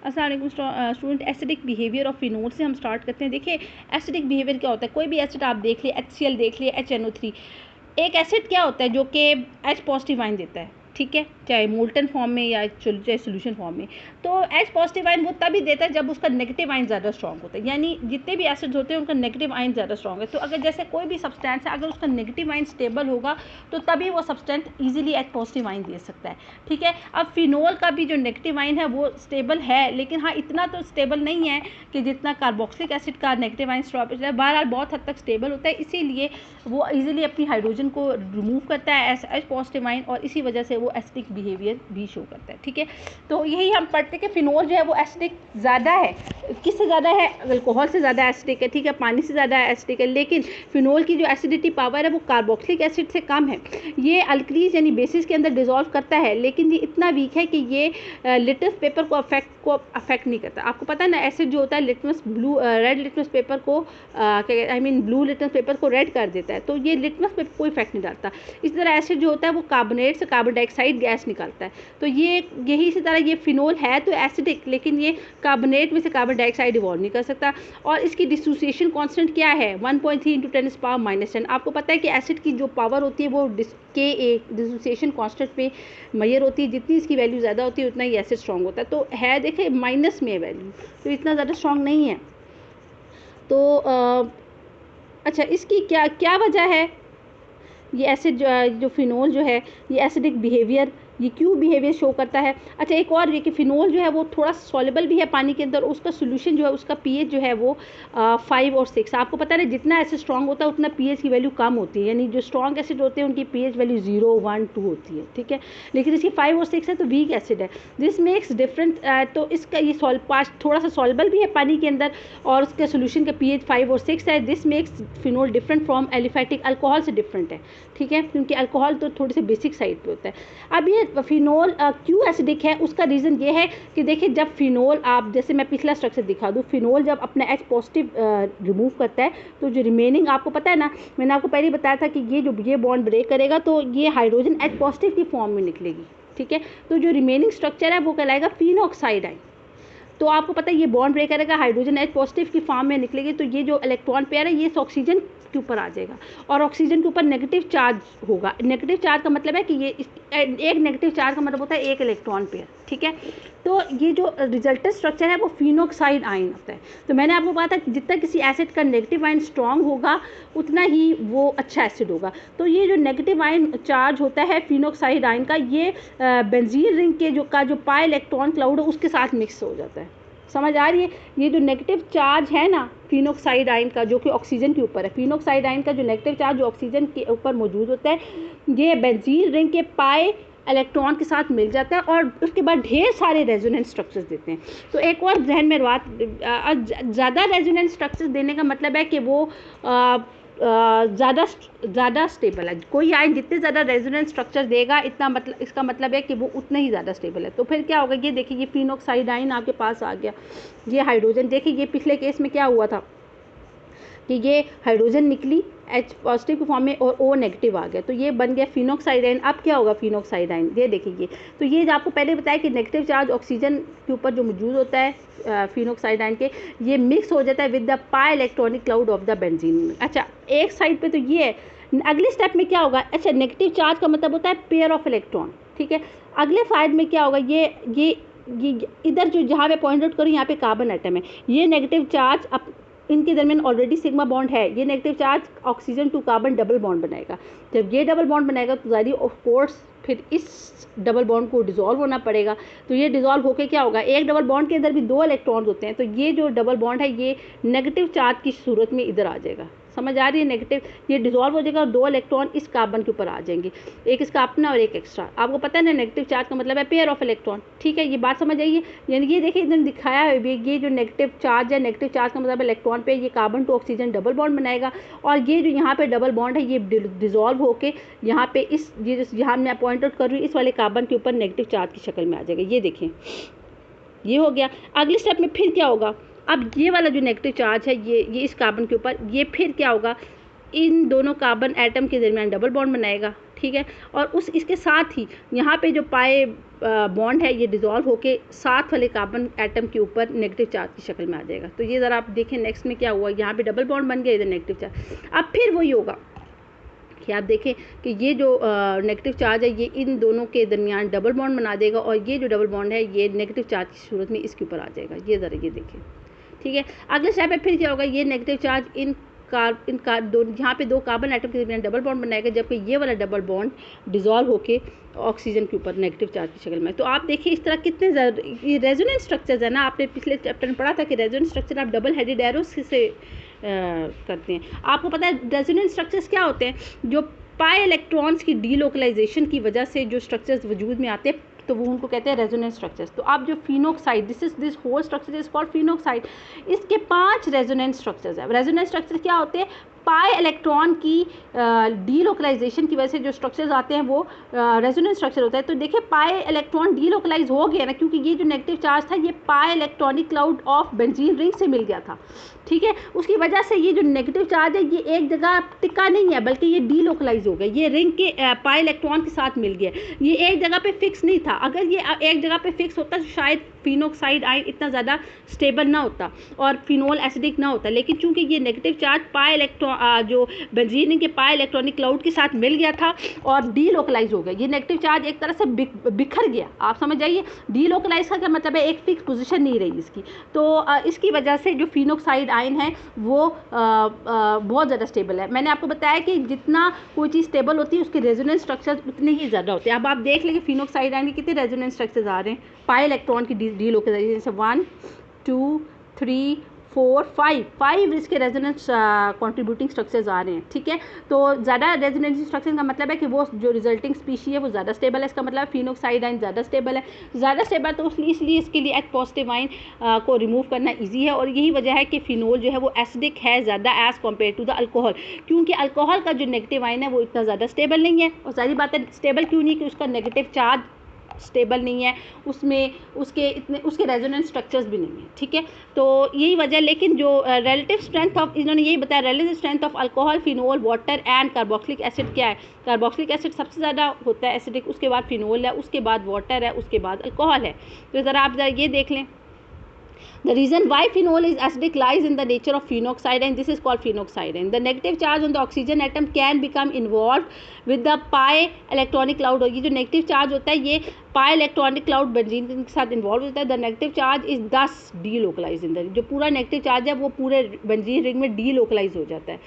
अस्सलाम वालेकुम student. Acidic behaviour of phenol से हम स्टार्ट करते हैं। देखिए एसिडिक बिहेवियर क्या होता है, कोई भी एसिड आप देख लिए, HCl देख लिए, HNO3, एक एसिड क्या होता है जो कि H पॉजिटिव आयन देता है, ठीक है, चाहे मोल्टन फॉर्म में या चाहे सोल्यूशन फॉर्म में। तो H पॉजिटिव आयन वो तभी देता है जब उसका नेगेटिव आयन ज़्यादा स्ट्रॉन्ग होता है, यानी जितने भी एसिड्स होते हैं उनका नेगेटिव आयन ज़्यादा स्ट्रॉन्ग है। तो अगर जैसे कोई भी सब्सटेंस है, अगर उसका नेगेटिव आयन स्टेबल होगा तो तभी वो substance easily H positive ion दे सकता है, ठीक है। अब फिनोल का भी जो नेगेटिव आयन है वो स्टेबल है, लेकिन हाँ इतना तो स्टेबल नहीं है कि जितना कार्बोक्सिलिक एसिड का नेगेटिव आयन स्टेबल है। बहरहाल बहुत हद तक स्टेबल होता है, इसीलिए वो ईजिली अपनी हाइड्रोजन को रिमूव करता है H पॉजिटिव आयन, और इसी वजह से वो एसिडिक बिहेवियर भी शो करता है, ठीक है। तो यही हम पढ़ते हैं कि फिनोल जो है वो एसिडिक ज़्यादा है, किससे ज़्यादा है, अल्कोहल से ज़्यादा एसिडिक है, ठीक है, पानी से ज़्यादा एसिडिक है। लेकिन फिनोल की जो एसिडिटी पावर है वो कार्बोक्सिलिक एसिड से कम है। ये अल्कलीज यानी बेसिस के अंदर डिसॉल्व करता है, लेकिन ये इतना वीक है कि ये लिटमस पेपर को अफेक्ट नहीं करता। आपको पता है ना, एसिड जो होता है लिटमस रेड लिटमस पेपर को ब्लू लिटमस पेपर को रेड कर देता है, तो ये लिटमस पेपर कोई इफेक्ट नहीं डालता। इस तरह एसिड जो होता है वो कार्बोनेट से कार्बन डाइऑक्साइड गैस निकालता है, तो यही इसी तरह ये फिनोल है तो एसिडिक, लेकिन ये कार्बोनेट में से कार्बन डाइऑक्साइड इवॉल्व नहीं कर सकता। और इसकी डिसोसिएशन कांस्टेंट क्या है, 1.3 × 10⁻⁻10। आपको पता है कि एसिड की जो पावर होती है वो डिसोसिएशन कांस्टेंट पे मेजर होती है, जितनी इसकी वैल्यू ज़्यादा होती है उतना ही एसिड स्ट्रॉन्ग होता है। तो है देखे माइनस में वैल्यू, तो इतना ज़्यादा स्ट्रॉन्ग नहीं है। तो अच्छा, इसकी क्या क्या वजह है, ये एसिड जो फिनोल जो है ये एसिडिक बिहेवियर ये क्यों बिहेवियर शो करता है। अच्छा, एक और ये कि फिनोल जो है वो थोड़ा सॉल्युबल भी है पानी के अंदर, उसका सोल्यूशन जो है उसका पीएच जो है वो 5 और 6। आपको पता है जितना एसिड स्ट्रॉन्ग होता है उतना पीएच की वैल्यू कम होती है, यानी जो स्ट्रॉन्ग एसिड होते हैं उनकी पीएच वैल्यू 0, 1, 2 होती है, ठीक है। लेकिन इसकी 5 और 6 है तो वीक एसिड है, दिस मेक्स डिफरेंट। तो इसका ये थोड़ा सा सॉल्युबल भी है पानी के अंदर और उसके सोल्यूशन का पीएच 5 और 6 है। This makes phenol different from aliphatic alcohol से डिफरेंट है, ठीक है, क्योंकि अल्कोहल तो थोड़ी सी बेसिक साइड पे होता है। अब ये फिनोल क्यों एसिडिक है, उसका रीज़न ये है कि देखिए जब फिनोल, आप जैसे मैं पिछला स्ट्रक्चर दिखा दूँ, फिनोल जब अपना H पॉजिटिव रिमूव करता है तो जो रिमेनिंग, आपको पता है ना, मैंने आपको पहले ही बताया था कि ये बॉन्ड ब्रेक करेगा तो ये हाइड्रोजन H पॉजिटिव की फॉर्म में निकलेगी, ठीक है। तो जो रिमेनिंग स्ट्रक्चर है वो कहलाएगा फिनोक्साइड आयन। तो आपको पता है ये बॉन्ड ब्रेक करेगा, हाइड्रोजन H पॉजिटिव की फॉर्म में निकलेगी, तो ये जो इलेक्ट्रॉन पेयर है ये ऑक्सीजन के ऊपर आ जाएगा और ऑक्सीजन के ऊपर नेगेटिव चार्ज होगा। नेगेटिव चार्ज का मतलब है कि ये एक नेगेटिव चार्ज का मतलब होता है एक इलेक्ट्रॉन पेयर, ठीक है। तो ये जो रिजल्टेंट स्ट्रक्चर है वो फिनोक्साइड आयन होता है। तो मैंने आपको कहा था कि जितना किसी एसिड का नेगेटिव आयन स्ट्रॉन्ग होगा उतना ही वो अच्छा एसिड होगा। तो ये जो नेगेटिव आयन चार्ज होता है फिनोक्साइड आयन का, ये बेंजीन रिंग के जो पाई इलेक्ट्रॉन क्लाउड है उसके साथ मिक्स हो जाता है। समझ आ रही है, ये जो नेगेटिव चार्ज है ना फिनोक्साइड आयन का जो कि ऑक्सीजन के ऊपर है, फिनोक्साइड आयन का जो नेगेटिव चार्ज जो ऑक्सीजन के ऊपर मौजूद होता है, ये बेंजीन रिंग के पाई इलेक्ट्रॉन के साथ मिल जाता है और उसके बाद ढेर सारे रेजोनेंस स्ट्रक्चर्स देते हैं। तो एक और जहन में बात, ज़्यादा रेजोनेंस स्ट्रक्चर्स देने का मतलब है कि वो ज़्यादा स्टेबल है। कोई आयन जितने ज़्यादा रेजोनेंस स्ट्रक्चर देगा इतना मतलब, इसका मतलब है कि वो उतना ही ज़्यादा स्टेबल है। तो फिर क्या होगा, ये देखिए ये फिनोक्साइड आयन आपके पास आ गया, ये हाइड्रोजन, देखिए ये पिछले केस में क्या हुआ था कि ये हाइड्रोजन निकली H पॉजिटिव की फॉर्म में और O नेगेटिव आ गया, तो ये बन गया फिनोक्साइड आयन। अब क्या होगा फिनोक्साइड आयन, ये देखिए तो ये जो आपको पहले बताया कि नेगेटिव चार्ज ऑक्सीजन के ऊपर जो मौजूद होता है फिनोक्साइड आयन के, ये मिक्स हो जाता है with the pi electronic cloud of the benzene. अच्छा, एक साइड पे तो ये है, अगली स्टेप में क्या होगा, अच्छा नेगेटिव चार्ज का मतलब होता है पेयर ऑफ इलेक्ट्रॉन, ठीक है। अगले साइड में क्या होगा, ये इधर जो जहाँ पे पॉइंट आउट करूँ यहाँ पे कार्बन एटम है, ये नेगेटिव चार्ज अब इनके दरमियान ऑलरेडी सिग्मा बॉन्ड है, ये negative charge oxygen to carbon double bond बनाएगा। जब ये डबल बॉन्ड बनाएगा तो ज़ाहिर ऑफ कोर्स फिर इस डबल बॉन्ड को डिसॉल्व होना पड़ेगा। तो ये डिसॉल्व होके क्या होगा, एक डबल बॉन्ड के अंदर भी 2 इलेक्ट्रॉन्स होते हैं, तो ये जो डबल बॉन्ड है ये नेगेटिव चार्ज की सूरत में इधर आ जाएगा। समझ आ रही है, नेगेटिव ये डिसॉल्व हो जाएगा और 2 इलेक्ट्रॉन इस कार्बन के ऊपर आ जाएंगे, एक इसका अपना और एक एक्स्ट्रा। आपको पता है ना नेगेटिव चार्ज का मतलब है पेयर ऑफ इलेक्ट्रॉन, ठीक है, ये बात समझ आइए। यानी ये देखिए इधर दिखाया है, ये जो नेगेटिव चार्ज है, नेगेटिव चार्ज का मतलब इलेक्ट्रॉन पे ये carbon to oxygen double bond बनाएगा और ये जो यहाँ पे डबल बॉन्ड है ये डिसॉल्व होके यहाँ पे इस ये यहाँ मैं पॉइंट आउट कर रही हूँ इस वाले कार्बन के ऊपर नेगेटिव चार्ज की शक्ल में आ जाएगा। ये देखें ये हो गया। अगले स्टेप में फिर क्या होगा, अब ये वाला जो नेगेटिव चार्ज है ये इस कार्बन के ऊपर, ये फिर क्या होगा, इन दोनों कार्बन एटम के दरमियान डबल बॉन्ड बनाएगा, ठीक है। और इसके साथ ही यहाँ पे जो पाए बॉन्ड है ये डिज़ोल्व होके साथ वाले कार्बन एटम के ऊपर नेगेटिव चार्ज की शक्ल में आ जाएगा। तो ये ज़रा आप देखें नेक्स्ट में क्या हुआ, यहाँ पे डबल बॉन्ड बन गया, इधर नेगेटिव चार्ज। अब फिर वही होगा कि आप देखें कि ये जो नेगेटिव चार्ज है ये इन दोनों के दरमियान डबल बॉन्ड बना देगा, और ये जो डबल बॉन्ड है ये नेगेटिव चार्ज की सूरत में इसके ऊपर आ जाएगा। ये ज़रा ये देखें, ठीक है। अगले स्टेप पे फिर क्या होगा, ये नेगेटिव चार्ज यहाँ पे दो कार्बन एटम के दरमियान डबल बॉन्ड बनाएगा, जबकि ये वाला डबल बॉन्ड डिज़ोल्व होके ऑक्सीजन के ऊपर नेगेटिव चार्ज की शक्ल में। तो आप देखिए इस तरह कितने ये रेजोनेंस स्ट्रक्चर्स है ना, आपने पिछले चैप्टर में पढ़ा था कि रेजोनेंस स्ट्रक्चर आप डबल हेडेड एरो से करते हैं। आपको पता है रेजोनेंस स्ट्रक्चर्स क्या होते हैं, जो पाई इलेक्ट्रॉन्स की डीलोकलाइजेशन की वजह से जो स्ट्रक्चर्स वजूद में आते हैं, तो वो उनको कहते हैं रेजोनेंस स्ट्रक्चर्स। तो आप जो phenoxide, this whole structure is called phenoxide, इसके 5 रेजोनेंस स्ट्रक्चर्स है। रेजोनेंस स्ट्रक्चर क्या होते हैं, पाई इलेक्ट्रॉन की डीलोकलाइजेशन की वजह से जो स्ट्रक्चर्स आते हैं वो रेजोनेंस स्ट्रक्चर होता है। तो देखिए पाई इलेक्ट्रॉन डीलोकलाइज हो गया ना, क्योंकि ये जो नेगेटिव चार्ज था ये pi electronic cloud of benzene ring से मिल गया था, ठीक है। उसकी वजह से ये जो नेगेटिव चार्ज है ये एक जगह टिका नहीं है, बल्कि ये डीलोकलाइज हो गया, ये रिंग के पाई इलेक्ट्रॉन के साथ मिल गया, ये एक जगह पे फिक्स नहीं था। अगर ये एक जगह पे फिक्स होता तो शायद फिनोक्साइड आयन इतना ज़्यादा स्टेबल ना होता और फिनोल एसिडिक ना होता, लेकिन चूंकि ये नेगेटिव चार्ज पाई इलेक्ट्रॉन जो बेंजीन रिंग के पाई इलेक्ट्रॉनिक क्लाउड के साथ मिल गया था और डीलोकलाइज हो गया, ये नेगेटिव चार्ज एक तरह से बिखर गया। आप समझ जाइए डीलोकलाइज का क्या मतलब है, एक फिक्स पोजीशन नहीं रही इसकी। तो इसकी वजह से जो फिनोक्साइड आयन है वो बहुत ज़्यादा स्टेबल है। मैंने आपको बताया कि जितना कोई चीज़ स्टेबल होती है उसके रेजोनेंस स्ट्रक्चर उतने ही ज़्यादा होते हैं। अब आप देख लेंगे फिनोक्साइड आयन के कितने रेजोनेंस स्ट्रक्चर्स आ रहे हैं पाई इलेक्ट्रॉन की डीलोकलाइजेशन से, 1 2 3 4 5 इसके रेजोनेंस कंट्रीब्यूटिंग स्ट्रक्चर्स आ रहे हैं, ठीक है। तो ज़्यादा रेजोनेंस स्ट्रक्चर का मतलब है कि वो जो रिजल्टिंग स्पीशी है वो ज़्यादा स्टेबल है, इसका मतलब फिनोक्साइड आयन ज़्यादा स्टेबल है। ज़्यादा स्टेबल तो इसलिए इसके लिए H पॉजिटिव आयन को रिमूव करना ईजी है, और यही वजह है कि फिनोल जो है वो एसिडिक है ज़्यादा as compare to the alcohol, क्योंकि अल्कोहल का जो नेगेटिव आयन है वो इतना ज़्यादा स्टेबल नहीं है। और सारी बात है स्टेबल क्यों नहीं, कि उसका नेगेटिव चार्ज स्टेबल नहीं है, उसमें उसके रेजोनेंस स्ट्रक्चर्स भी नहीं है, ठीक है। तो यही वजह, लेकिन जो रिलेटिव स्ट्रेंथ ऑफ, इन्होंने यही बताया relative strength of alcohol, phenol, water and carboxylic acid क्या है। कार्बोक्सिलिक एसिड सबसे ज़्यादा होता है एसिडिक, उसके बाद फिनोल है, उसके बाद वाटर है, उसके बाद अल्कोहल है। तो ज़रा आप ये देख लें, the reason why phenol is acidic lies in the nature of phenoxide, and this is called phenoxide. And the negative charge on the oxygen atom can become involved with the pi electronic cloud. और ये जो negative charge होता है ये pi electronic cloud benzene के साथ involve होता है। द नेगेटिव चार्ज इज दस डीलोकलाइज इन द, जो पूरा नेगेटिव चार्ज है वो पूरे बेंजीन रिंग में डीलोकलाइज हो जाता है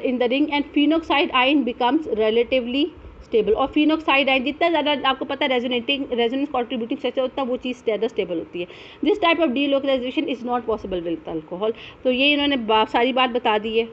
in the ring, and phenoxide ion becomes relatively stable. और फिनोक्साइड आयन जितना ज़्यादा आपको पता है रेजोनेंस कंट्रीब्यूटिंग स्ट्रक्चर उतना वो चीज़ ज़्यादा स्टेबल होती है। This type of delocalisation is not possible with alcohol. तो ये इन्होंने सारी बात बता दी है।